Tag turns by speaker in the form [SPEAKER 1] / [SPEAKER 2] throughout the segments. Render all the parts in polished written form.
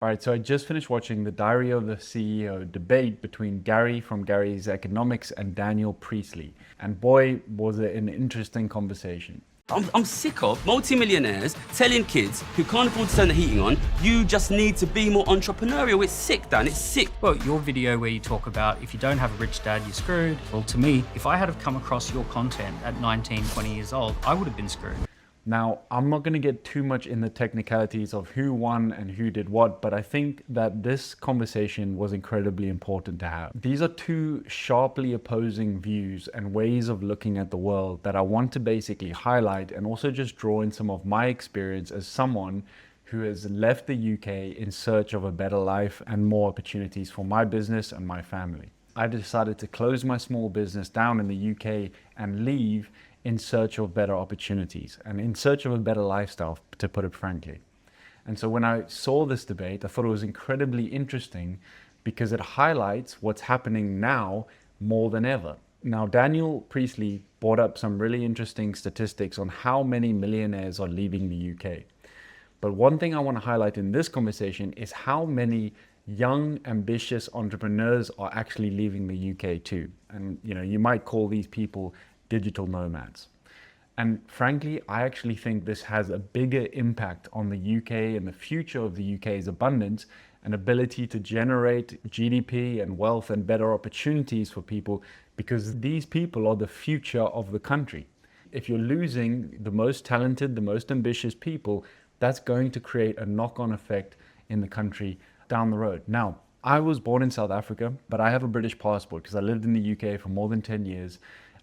[SPEAKER 1] All right, so I just finished watching the Diary of the CEO debate between Gary from Gary's Economics and Daniel Priestley. And boy, was it an interesting conversation.
[SPEAKER 2] I'm sick of multimillionaires telling kids who can't afford to turn the heating on, you just need to be more entrepreneurial. It's sick, Dan, it's sick.
[SPEAKER 3] Well, your video where you talk about if you don't have a rich dad, you're screwed. Well, to me, if I had have come across your content at 19, 20 years old, I would have been screwed.
[SPEAKER 1] Now, I'm not going to get too much in the technicalities of who won and who did what, but I think that this conversation was incredibly important to have. These are two sharply opposing views and ways of looking at the world that I want to basically highlight and also just draw in some of my experience as someone who has left the UK in search of a better life and more opportunities for my business and my family. I decided to close my small business down in the UK and leave in search of better opportunities and in search of a better lifestyle, to put it frankly. And so when I saw this debate, I thought it was incredibly interesting because it highlights what's happening now more than ever. Now, Daniel Priestley brought up some really interesting statistics on how many millionaires are leaving the UK. But one thing I want to highlight in this conversation is how many young, ambitious entrepreneurs are actually leaving the UK too. And you might call these people digital nomads. And frankly, I actually think this has a bigger impact on the UK and the future of the UK's abundance and ability to generate GDP and wealth and better opportunities for people, because these people are the future of the country. If you're losing the most talented, the most ambitious people, that's going to create a knock-on effect in the country down the road. Now, I was born in South Africa, but I have a British passport because I lived in the UK for more than 10 years.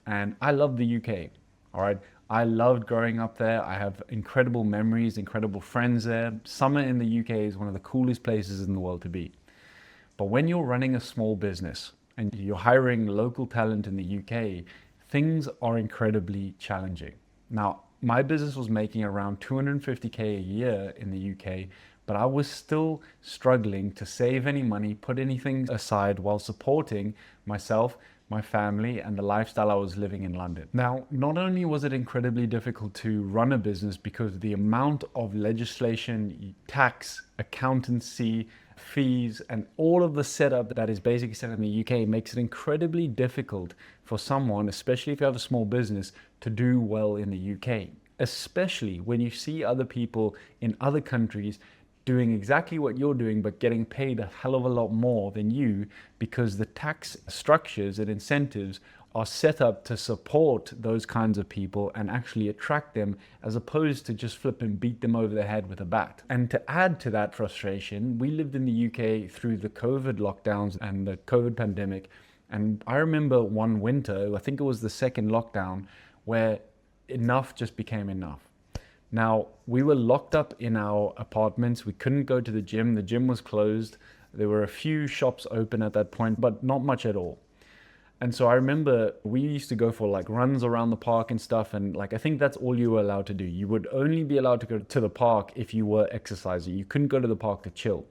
[SPEAKER 1] And I love the UK, all right? I loved growing up there. I have incredible memories, incredible friends there. Summer in the UK is one of the coolest places in the world to be. But when you're running a small business and you're hiring local talent in the UK, things are incredibly challenging. Now, my business was making around 250K a year in the UK, but I was still struggling to save any money, put anything aside while supporting myself, my family, and the lifestyle I was living in London. Now, not only was it incredibly difficult to run a business because the amount of legislation, tax, accountancy, fees, and all of the setup that is basically set in the UK makes it incredibly difficult for someone, especially if you have a small business, to do well in the UK. Especially when you see other people in other countries doing exactly what you're doing, but getting paid a hell of a lot more than you, because the tax structures and incentives are set up to support those kinds of people and actually attract them, as opposed to just flip and beat them over the head with a bat. And to add to that frustration, we lived in the UK through the COVID lockdowns and the COVID pandemic. And I remember one winter, I think it was the second lockdown, where enough just became enough. Now, we were locked up in our apartments. We couldn't go to the gym. The gym was closed. There were a few shops open at that point, but not much at all. And so I remember we used to go for like runs around the park and stuff. And I think that's all you were allowed to do. You would only be allowed to go to the park if you were exercising. You couldn't go to the park to chill.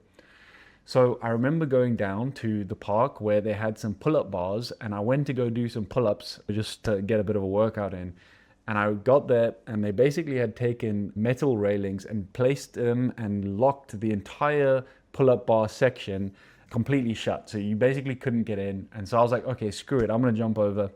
[SPEAKER 1] So I remember going down to the park where they had some pull-up bars, and I went to go do some pull-ups just to get a bit of a workout in. And I got there, and they basically had taken metal railings and placed them and locked the entire pull-up bar section completely shut. So you basically couldn't get in. And so I was like, okay, screw it. I'm going to jump over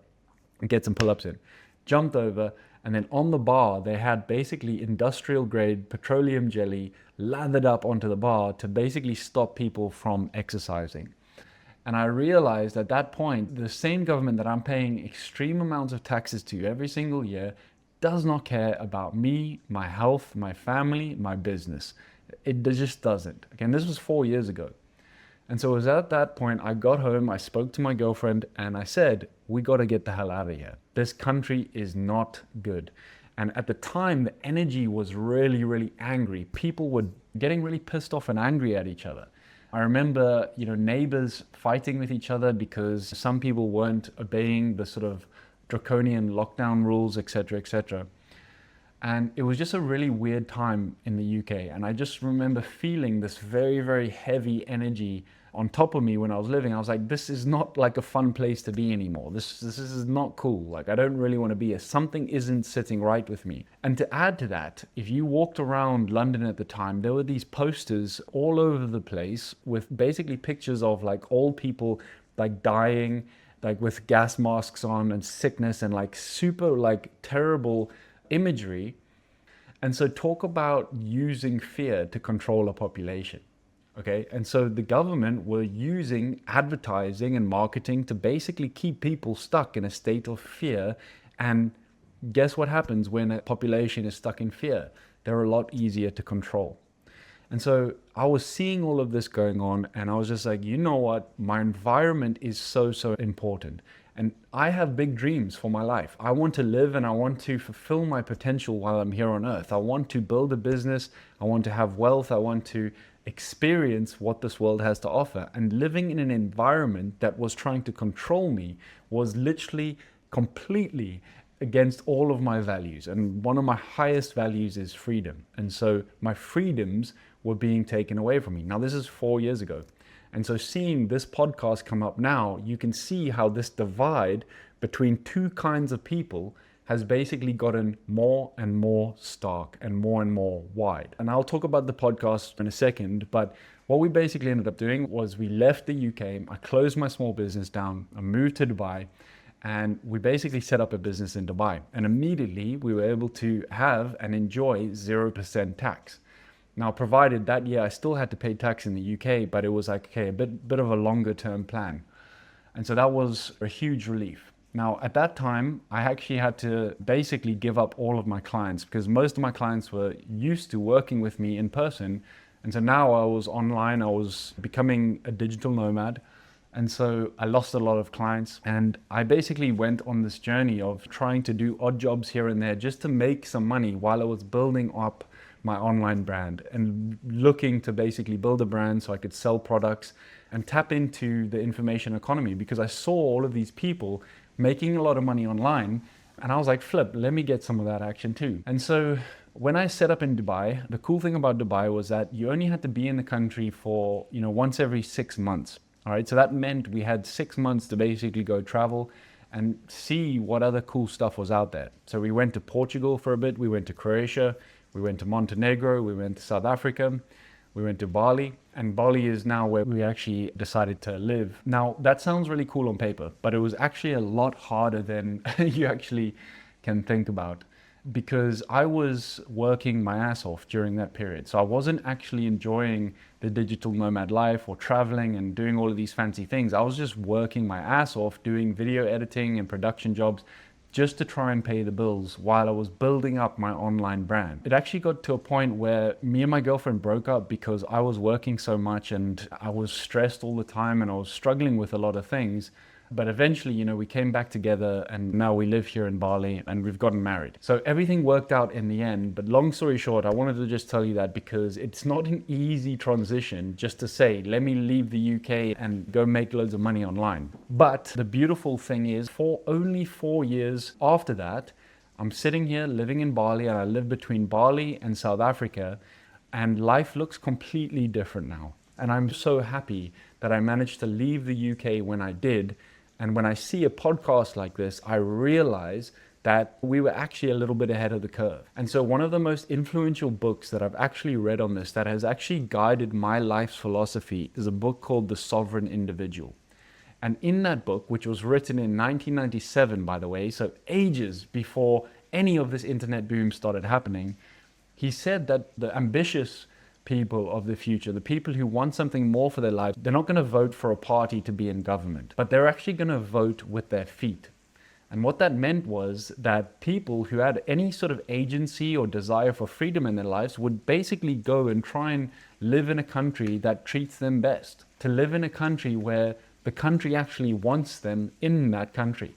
[SPEAKER 1] and get some pull-ups in. Jumped over, and then on the bar, they had basically industrial grade petroleum jelly lathered up onto the bar to basically stop people from exercising. And I realized at that point, the same government that I'm paying extreme amounts of taxes to every single year does not care about me, my health, my family, my business. It just doesn't. Again, this was 4 years ago. And so it was at that point, I got home, I spoke to my girlfriend, and I said, we got to get the hell out of here. This country is not good. And at the time, the energy was really, really angry. People were getting really pissed off and angry at each other. I remember, neighbors fighting with each other because some people weren't obeying the sort of draconian lockdown rules, etc., etc. And it was just a really weird time in the UK. And I just remember feeling this very, very heavy energy on top of me when I was living. I was like, this is not like a fun place to be anymore. This is not cool. Like, I don't really want to be here. Something isn't sitting right with me. And to add to that, if you walked around London at the time, there were these posters all over the place with basically pictures of like old people like dying, like with gas masks on and sickness and like super like terrible imagery. And so talk about using fear to control a population. Okay, and so the government were using advertising and marketing to basically keep people stuck in a state of fear. And guess what happens when a population is stuck in fear? They're a lot easier to control. And so I was seeing all of this going on, and I was just like, you know what? My environment is so important. And I have big dreams for my life. I want to live and I want to fulfill my potential while I'm here on earth. I want to build a business. I want to have wealth. I want to experience what this world has to offer. And living in an environment that was trying to control me was literally completely against all of my values. And one of my highest values is freedom. And so my freedoms were being taken away from me. Now, this is 4 years ago. And so seeing this podcast come up now, you can see how this divide between two kinds of people has basically gotten more and more stark and more wide. And I'll talk about the podcast in a second, but what we basically ended up doing was we left the UK, I closed my small business down, I moved to Dubai, and we basically set up a business in Dubai. And immediately we were able to have and enjoy 0% tax. Now, provided that year I still had to pay tax in the UK, but it was like, okay, a bit of a longer term plan. And so that was a huge relief. Now, at that time, I actually had to basically give up all of my clients because most of my clients were used to working with me in person. And so now I was online, I was becoming a digital nomad. And so I lost a lot of clients, and I basically went on this journey of trying to do odd jobs here and there just to make some money while I was building up my online brand and looking to basically build a brand so I could sell products and tap into the information economy, because I saw all of these people making a lot of money online, and I was like, flip, let me get some of that action too. And so when I set up in Dubai, the cool thing about Dubai was that you only had to be in the country for, once every 6 months. All right, so that meant we had 6 months to basically go travel and see what other cool stuff was out there. So we went to Portugal for a bit, we went to Croatia, we went to Montenegro, we went to South Africa, we went to Bali, and Bali is now where we actually decided to live. Now, that sounds really cool on paper, but it was actually a lot harder than you actually can think about, because I was working my ass off during that period. So I wasn't actually enjoying the digital nomad life or traveling and doing all of these fancy things. I was just working my ass off doing video editing and production jobs just to try and pay the bills while I was building up my online brand. It actually got to a point where me and my girlfriend broke up because I was working so much and I was stressed all the time and I was struggling with a lot of things. But eventually, we came back together, and now we live here in Bali and we've gotten married. So everything worked out in the end. But long story short, I wanted to just tell you that because it's not an easy transition just to say, let me leave the UK and go make loads of money online. But the beautiful thing is, for only 4 years after that, I'm sitting here living in Bali, and I live between Bali and South Africa, and life looks completely different now. And I'm so happy that I managed to leave the UK when I did. And when I see a podcast like this, I realize that we were actually a little bit ahead of the curve. And so one of the most influential books that I've actually read on this that has actually guided my life's philosophy is a book called The Sovereign Individual. And in that book, which was written in 1997, by the way, so ages before any of this internet boom started happening, he said that the ambitious people of the future, the people who want something more for their lives, they're not going to vote for a party to be in government, but they're actually going to vote with their feet. And what that meant was that people who had any sort of agency or desire for freedom in their lives would basically go and try and live in a country that treats them best, to live in a country where the country actually wants them in that country.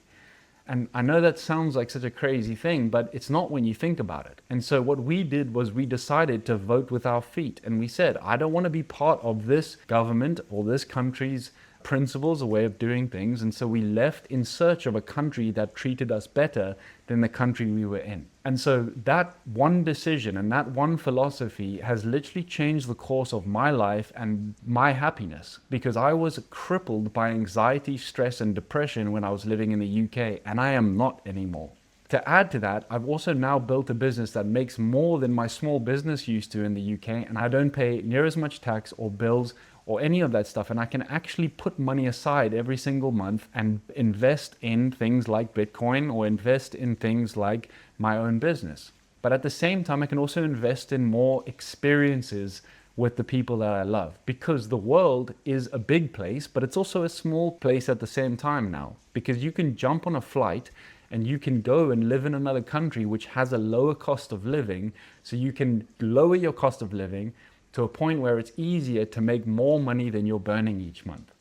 [SPEAKER 1] And I know that sounds like such a crazy thing, but it's not when you think about it. And so what we did was we decided to vote with our feet. And we said, I don't want to be part of this government or this country's principles, a way of doing things. And so we left in search of a country that treated us better than the country we were in. And so that one decision and that one philosophy has literally changed the course of my life and my happiness, because I was crippled by anxiety, stress, and depression when I was living in the UK, and I am not anymore. To add to that, I've also now built a business that makes more than my small business used to in the UK, and I don't pay near as much tax or bills or any of that stuff, and I can actually put money aside every single month and invest in things like Bitcoin or invest in things like my own business. But at the same time, I can also invest in more experiences with the people that I love, because the world is a big place, but it's also a small place at the same time now, because you can jump on a flight and you can go and live in another country which has a lower cost of living, so you can lower your cost of living to a point where it's easier to make more money than you're burning each month.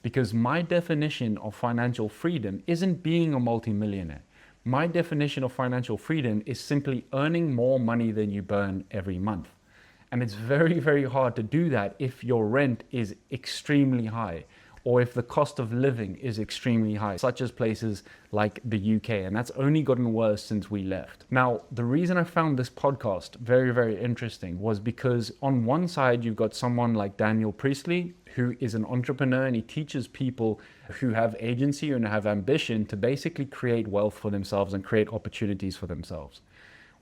[SPEAKER 1] Because my definition of financial freedom isn't being a multimillionaire. My definition of financial freedom is simply earning more money than you burn every month. And it's very, very hard to do that if your rent is extremely high, or if the cost of living is extremely high, such as places like the UK, and that's only gotten worse since we left. Now, the reason I found this podcast very, very interesting was because on one side, you've got someone like Daniel Priestley, who is an entrepreneur, and he teaches people who have agency and have ambition to basically create wealth for themselves and create opportunities for themselves.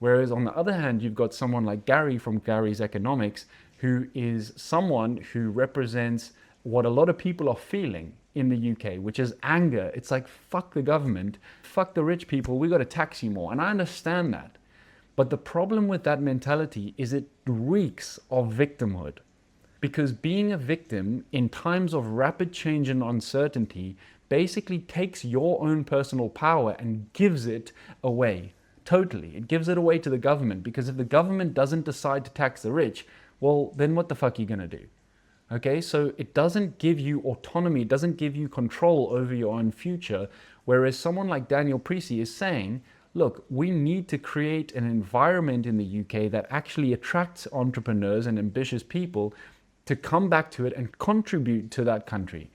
[SPEAKER 1] Whereas on the other hand, you've got someone like Gary from Gary's Economics, who is someone who represents what a lot of people are feeling in the UK, which is anger. It's like, fuck the government, fuck the rich people, we got to tax you more. And I understand that. But the problem with that mentality is it reeks of victimhood. Because being a victim in times of rapid change and uncertainty basically takes your own personal power and gives it away. Totally. It gives it away to the government, because if the government doesn't decide to tax the rich, well, then what the fuck are you going to do? Okay, so it doesn't give you autonomy, it doesn't give you control over your own future, whereas someone like Daniel Priestley is saying, look, we need to create an environment in the UK that actually attracts entrepreneurs and ambitious people to come back to it and contribute to that country.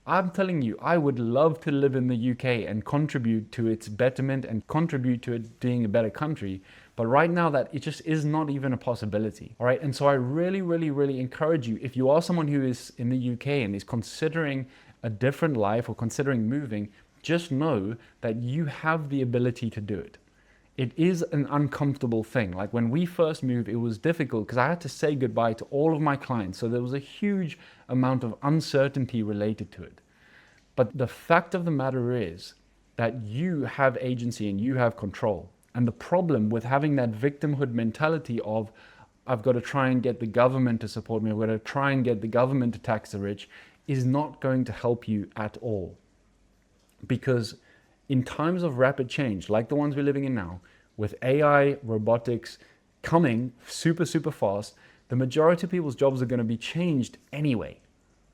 [SPEAKER 1] I'm telling you, I would love to live in the UK and contribute to its betterment and contribute to it being a better country. But right now that it just is not even a possibility. All right. And so I really, really, really encourage you, if you are someone who is in the UK and is considering a different life or considering moving, just know that you have the ability to do it. It is an uncomfortable thing. Like when we first moved, it was difficult because I had to say goodbye to all of my clients. So there was a huge amount of uncertainty related to it. But the fact of the matter is that you have agency and you have control. And the problem with having that victimhood mentality of, I've got to try and get the government to support me, I've got to try and get the government to tax the rich, is not going to help you at all. Because in times of rapid change, like the ones we're living in now, with AI, robotics coming super, super fast, the majority of people's jobs are going to be changed anyway.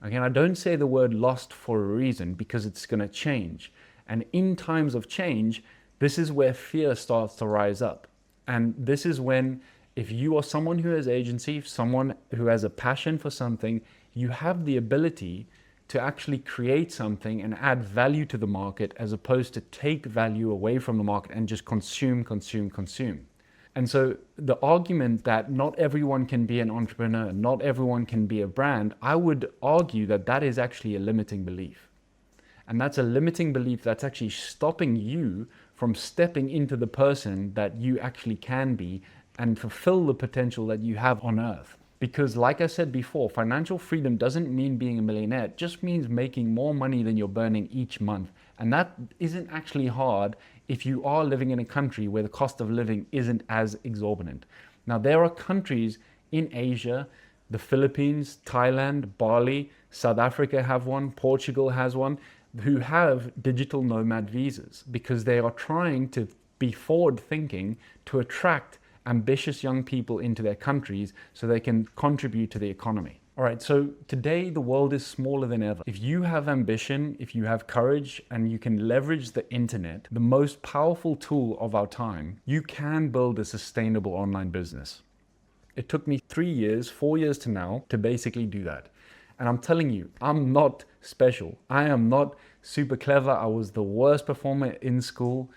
[SPEAKER 1] Again, I don't say the word lost for a reason, because it's going to change. And in times of change, this is where fear starts to rise up. And this is when, if you are someone who has agency, someone who has a passion for something, you have the ability to actually create something and add value to the market, as opposed to take value away from the market and just consume, consume, consume. And so the argument that not everyone can be an entrepreneur, not everyone can be a brand, I would argue that that is actually a limiting belief. And that's a limiting belief that's actually stopping you from stepping into the person that you actually can be and fulfill the potential that you have on earth. Because like I said before, financial freedom doesn't mean being a millionaire. It just means making more money than you're burning each month. And that isn't actually hard if you are living in a country where the cost of living isn't as exorbitant. Now, there are countries in Asia, the Philippines, Thailand, Bali, South Africa have one, Portugal has one, who have digital nomad visas, because they are trying to be forward thinking to attract ambitious young people into their countries so they can contribute to the economy. All right, so today the world is smaller than ever. If you have ambition, if you have courage, and you can leverage the internet, the most powerful tool of our time, you can build a sustainable online business. It took me 3 years, 4 years to now, to basically do that. And I'm telling you, I'm not special. I am not super clever. I was the worst performer in school.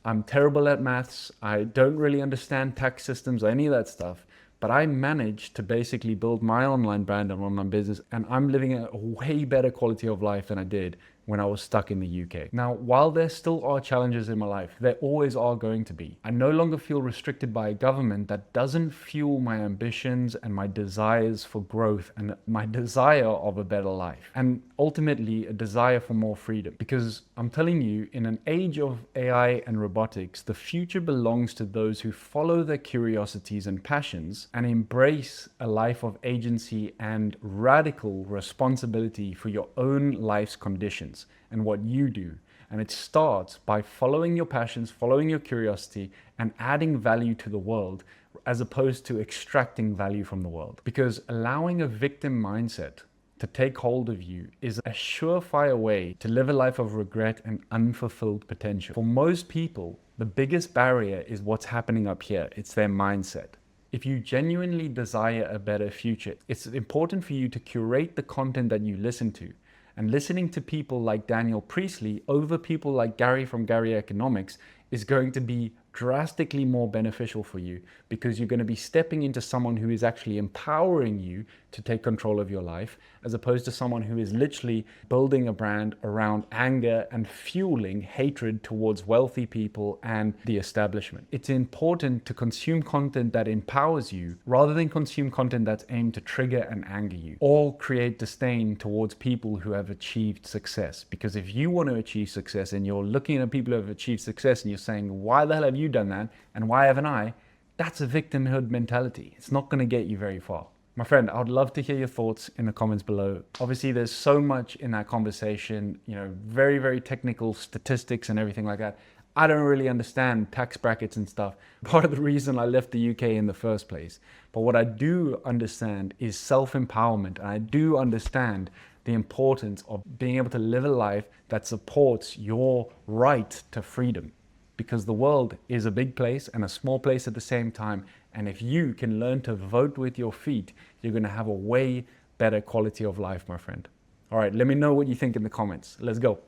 [SPEAKER 1] I'm terrible at maths. I don't really understand tax systems or any of that stuff. But I managed to basically build my online brand and online business, and I'm living a way better quality of life than I did when I was stuck in the UK. Now, while there still are challenges in my life, there always are going to be. I no longer feel restricted by a government that doesn't fuel my ambitions and my desires for growth and my desire of a better life. And ultimately, a desire for more freedom. Because I'm telling you, in an age of AI and robotics, the future belongs to those who follow their curiosities and passions and embrace a life of agency and radical responsibility for your own life's conditions and what you do. And it starts by following your passions, following your curiosity, and adding value to the world as opposed to extracting value from the world. Because allowing a victim mindset to take hold of you is a surefire way to live a life of regret and unfulfilled potential. For most people, the biggest barrier is what's happening up here. It's their mindset. If you genuinely desire a better future, it's important for you to curate the content that you listen to. And listening to people like Daniel Priestley over people like Gary from Gary Economics is going to be drastically more beneficial for you, because you're going to be stepping into someone who is actually empowering you to take control of your life, as opposed to someone who is literally building a brand around anger and fueling hatred towards wealthy people and the establishment. It's important to consume content that empowers you rather than consume content that's aimed to trigger and anger you or create disdain towards people who have achieved success. Because if you want to achieve success and you're looking at people who have achieved success and you're saying, why the hell have you done that and why haven't I? That's a victimhood mentality. It's not going to get you very far. My friend, I would love to hear your thoughts in the comments below. Obviously, there's so much in that conversation, very, very technical statistics and everything like that. I don't really understand tax brackets and stuff. Part of the reason I left the UK in the first place. But what I do understand is self-empowerment. And I do understand the importance of being able to live a life that supports your right to freedom. Because the world is a big place and a small place at the same time. And if you can learn to vote with your feet, you're going to have a way better quality of life, my friend. All right, let me know what you think in the comments. Let's go.